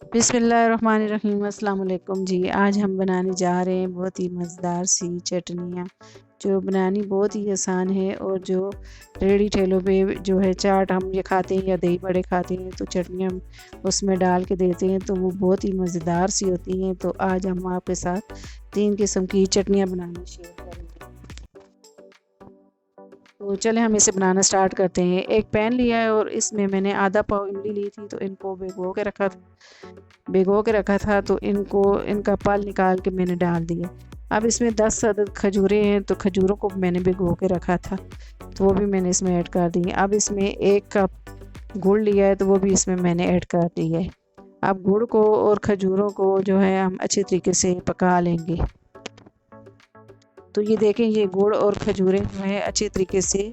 बिस्मिल्लाहिर्रहमानिर्रहीम। अस्सलाम वालेकुम जी। आज हम बनाने जा रहे हैं बहुत ही मज़ेदार सी चटनियाँ, जो बनानी बहुत ही आसान है और जो रेडी ठेलों पे जो है चाट हम ये खाते हैं या दही बड़े खाते हैं तो चटनियाँ उसमें डाल के देते हैं तो वो बहुत ही मज़ेदार सी होती हैं। तो आज हम आपके साथ 3 किस्म की चटनियाँ बनानी शेयर करेंगे। तो चलें हम इसे बनाना स्टार्ट करते हैं। एक पैन लिया है और इसमें मैंने आधा पाव इमली ली थी, तो इनको भिगो के रखा था तो इनका पल निकाल के मैंने डाल दिया। अब इसमें 10 अदद खजूरें हैं, तो खजूरों को मैंने भिगो के रखा था तो वो भी मैंने इसमें ऐड कर दी। अब इसमें 1 कप गुड़ लिया है तो वो भी इसमें मैंने ऐड कर दिया है। अब गुड़ को और खजूरों को जो है हम अच्छे तरीके से पका लेंगे। तो ये देखें, ये गुड़ और खजूरें जो है अच्छे तरीके से,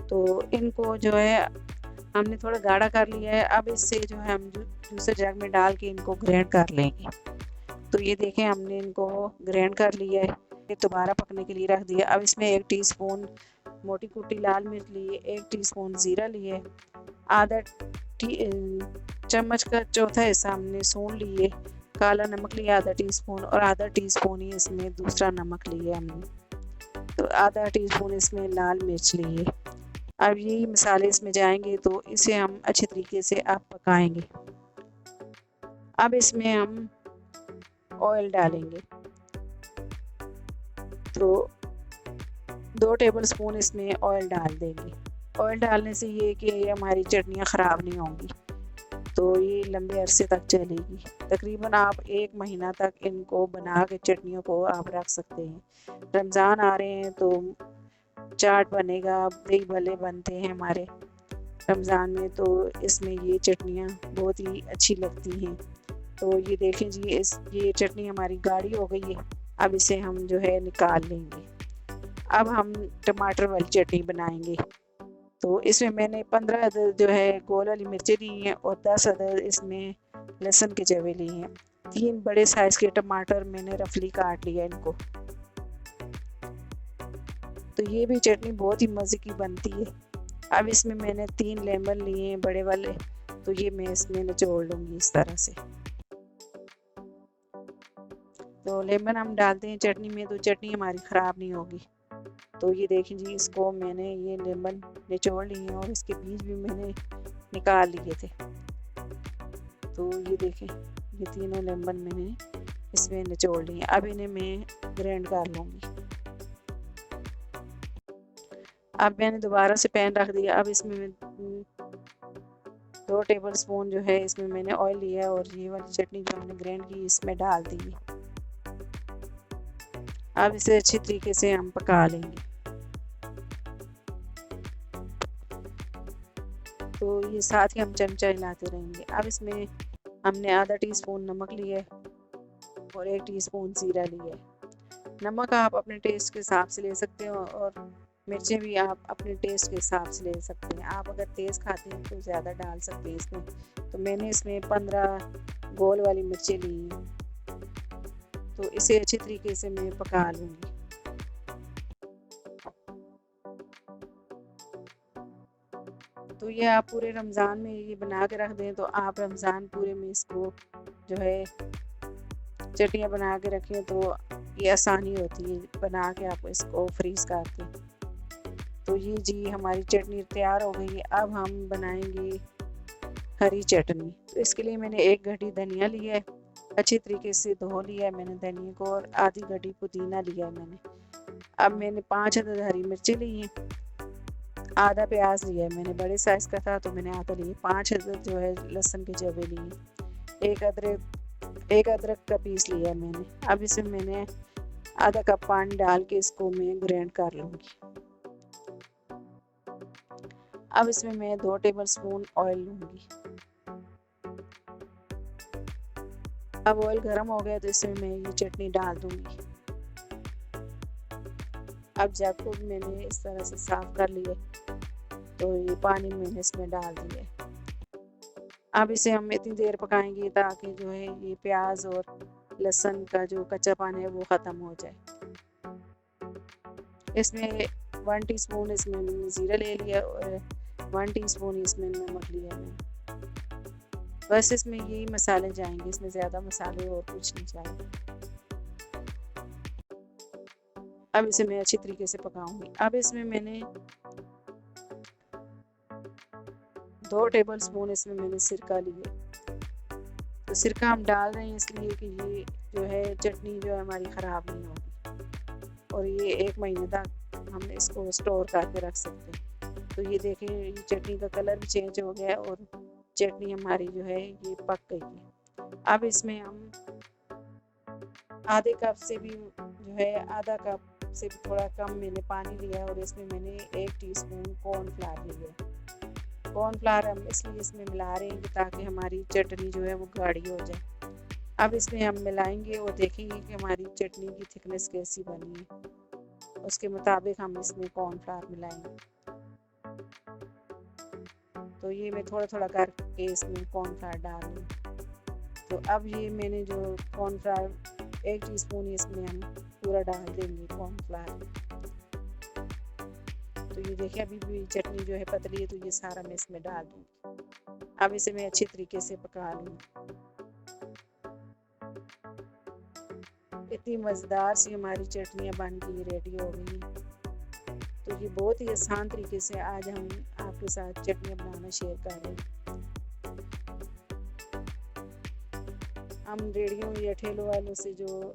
तो इनको जो है हमने थोड़ा गाढ़ा कर लिया है। अब इससे जो है हम जूसर जग में डाल के इनको ग्राइंड कर लेंगे। तो ये देखें, हमने इनको ग्राइंड कर लिया है, ये दोबारा पकने के लिए रख दिया। अब इसमें 1 टीस्पून मोटी कुटी लाल मिर्च लिए, 1 टीस्पून ज़ीरा लिए, आधा चम्मच का चौथा हिस्सा हमने सूंड लिए, काला नमक लिया आधा टीस्पून और आधा टीस्पून ही इसमें दूसरा नमक लिए हमने, तो आधा टीस्पून इसमें लाल मिर्च लिए। अब ये मसाले इसमें जाएंगे तो इसे हम अच्छे तरीके से अब पकाएंगे। अब इसमें हम ऑयल डालेंगे, तो 2 टेबलस्पून इसमें ऑयल डाल देंगे। ऑयल डालने से ये कि हमारी चटनियाँ ख़राब नहीं होंगी, तो ये लंबे अरसे तक चलेगी। तकरीबन आप 1 महीना तक इनको बना के चटनियों को आप रख सकते हैं। रमज़ान आ रहे हैं तो चाट बनेगा, दही भल्ले बनते हैं हमारे रमज़ान में, तो इसमें ये चटनियाँ बहुत ही अच्छी लगती हैं। तो ये देखें जी, ये चटनी हमारी गाढ़ी हो गई है। अब इसे हम जो है निकाल लेंगे। अब हम टमाटर वाली चटनी बनाएंगे। तो इसमें मैंने 15 अदद जो है गोल वाली मिर्चें ली हैं और 10 अदद इसमें लहसुन के जवे लिए हैं। 3 बड़े साइज़ के टमाटर मैंने रफली काट लिया इनको। तो ये भी चटनी बहुत ही मज़े की बनती है। अब इसमें मैंने 3 लेमन लिए हैं बड़े वाले, तो ये मैं इसमें निचोड़ लूँगी इस तरह से। तो लेमन हम डालते हैं चटनी में तो चटनी हमारी ख़राब नहीं होगी। तो ये देखें जी, इसको मैंने ये लेमन निचोड़ लिए हैं और इसके बीज भी मैंने निकाल लिए थे। तो ये देखें, ये तीनों लेमन मैंने इसमें निचोड़ लिए। अब इन्हें मैं ग्राइंड कर लूँगी। अब मैंने दोबारा से पैन रख दिया। अब इसमें 2 टेबलस्पून जो है इसमें मैंने ऑयल लिया और ये वाली चटनी जो हमने ग्राइंड की इसमें डाल दी है। अब इसे अच्छी तरीके से हम पका लेंगे। तो ये साथ ही हम चमचा हिलाते रहेंगे। अब इसमें हमने आधा टीस्पून नमक लिया है और 1 टीस्पून ज़ीरा लिया है। नमक आप अपने टेस्ट के हिसाब से ले सकते हो और मिर्चें भी आप अपने टेस्ट के हिसाब से ले सकते हैं। आप अगर तेज़ खाते हैं तो ज़्यादा डाल सकते हैं इसमें। तो मैंने इसमें 15 गोल वाली मिर्चें ली हैं। तो इसे अच्छे तरीके से मैं पका लूँगी। तो ये आप पूरे रमज़ान में ये बना के रख दें तो आप रमज़ान पूरे में इसको जो है चटनियाँ बना के रखें तो ये आसानी होती है बना के आप इसको फ्रीज़ करके। तो ये जी हमारी चटनी तैयार हो गई है। अब हम बनाएंगे हरी चटनी। तो इसके लिए मैंने 1 गड्डी धनिया लिया है, अच्छी तरीके से धो लिया है मैंने धनिया को, और आधी गड्डी पुदीना लिया है मैंने। अब मैंने 5 अदद हरी मिर्चें ली हैं, आधा प्याज लिया है मैंने, बड़े साइज़ का था तो मैंने आधा लिया। 5 अदद जो है लहसुन के जवे लिए, एक अदरक का पीस लिया है मैंने। अब इसमें मैंने आधा कप पानी डाल के इसको मैं ग्राइंड कर लूँगी। अब इसमें मैं 2 टेबलस्पून ऑयल लूँगी। अब ऑयल गर्म हो गया तो इसमें मैं ये चटनी डाल दूँगी। अब जग को भी मैंने इस तरह से साफ़ कर लिया, तो ये पानी मैंने इसमें डाल दिया। अब इसे हम इतनी देर पकाएंगे ताकि जो है ये प्याज और लहसुन का जो कच्चा पानी है वो ख़त्म हो जाए। इसमें 1 टीस्पून इसमें मैंने ज़ीरा ले लिया और 1 टीस्पून इसमें नमक लिया मैंने। बस इसमें यही मसाले जाएंगे, इसमें ज़्यादा मसाले और कुछ नहीं चाहिए। अब इसे मैं अच्छी तरीके से पकाऊंगी। अब इसमें मैंने 2 टेबल स्पून इसमें मैंने सिरका लिया। तो सिरका हम डाल रहे हैं इसलिए कि ये जो है चटनी जो है हमारी ख़राब नहीं होगी और ये 1 महीने तक हम इसको स्टोर करके रख सकते हैं। तो ये देखें, ये चटनी का कलर भी चेंज हो गया और चटनी हमारी जो है ये पक गई है। अब इसमें हम आधे कप से भी जो है आधा कप से भी थोड़ा कम मैंने पानी लिया और इसमें मैंने 1 टीस्पून कॉर्नफ्लावर लिया। कॉर्नफ्लावर हम इसलिए इसमें मिला रहे हैं ताकि हमारी चटनी जो है वो गाढ़ी हो जाए। अब इसमें हम मिलाएंगे और देखेंगे कि हमारी चटनी की थिकनेस कैसी बनी है, उसके मुताबिक हम इसमें कॉर्नफ्लावर मिलाएंगे। तो ये मैं थोड़ा थोड़ा करके इसमें कॉर्नफ्लावर डाल रही हूँ। तो अब ये मैंने जो कॉर्नफ्लावर 1 टीस्पून इसमें हम पूरा डाल देंगे कॉर्नफ्लावर। तो ये देखिए अभी भी चटनी जो है पतली है, तो ये सारा मैं इसमें डाल दूँगी। अब इसे मैं अच्छी तरीके से पका लूँगी। इतनी मज़ेदार सी हमारी चटनियाँ बन के रेडी हो गई हैं। तो ये बहुत ही आसान तरीके से आज हम आपके साथ चटनियाँ बनाना शेयर कर रहे हैं। हम रेडियों या ठेलों वालों से जो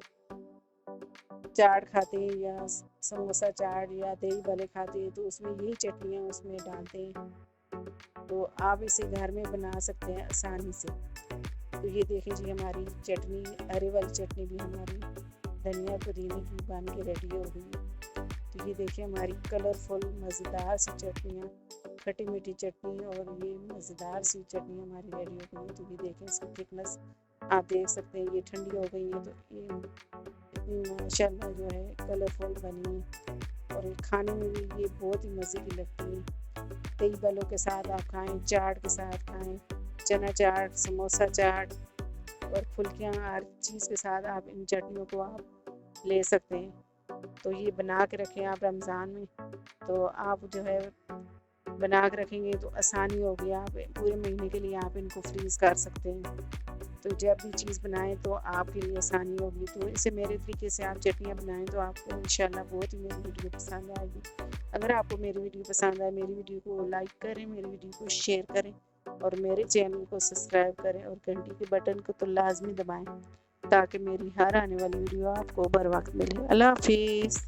चाट खाते हैं या समोसा चाट या दही भल्ले खाते हैं, तो उसमें यही चटनियाँ उसमें डालते हैं। तो आप इसे घर में बना सकते हैं आसानी से। तो ये देखें जी, हमारी चटनी, हरे वाली चटनी भी हमारी धनिया पुदीने की बन के रेडी हो गई है। तो ये देखिए हमारी कलरफुल मज़ेदार सी चटनियाँ, खट्टी मीठी चटनी और ये मज़ेदार सी चटनी हमारी रेडी हो गई है। तो ये देखें इसकी थिकनेस आप देख सकते हैं, ये ठंडी हो गई है। तो ये इतनी माशाल्लाह जो है कलरफुल बनी है और खाने में भी ये बहुत ही मज़े की लगती है। दही भल्लों के साथ आप खाएं, चाट के साथ खाएं, चना चाट, समोसा चाट और फुल्कियाँ, हर चीज़ के साथ आप इन चटनियों को आप ले सकते हैं। तो ये बना के रखें आप रमज़ान में, तो आप जो है बना के रखेंगे तो आसानी होगी, आप पूरे महीने के लिए आप इनको फ्रीज़ कर सकते हैं। तो जब भी चीज़ बनाएं तो आपके लिए आसानी होगी। तो इसे मेरे तरीके से आप चटनियाँ बनाएं तो आपको इंशाल्लाह बहुत ही मेरी वीडियो पसंद आएगी। अगर आपको मेरी वीडियो पसंद आए, मेरी वीडियो को लाइक करें, मेरी वीडियो को शेयर करें और मेरे चैनल को सब्सक्राइब करें और घंटी के बटन को तो लाजमी दबाएं ताकि मेरी हर आने वाली वीडियो आपको बर वक्त मिले। अल्लाह हाफिज़।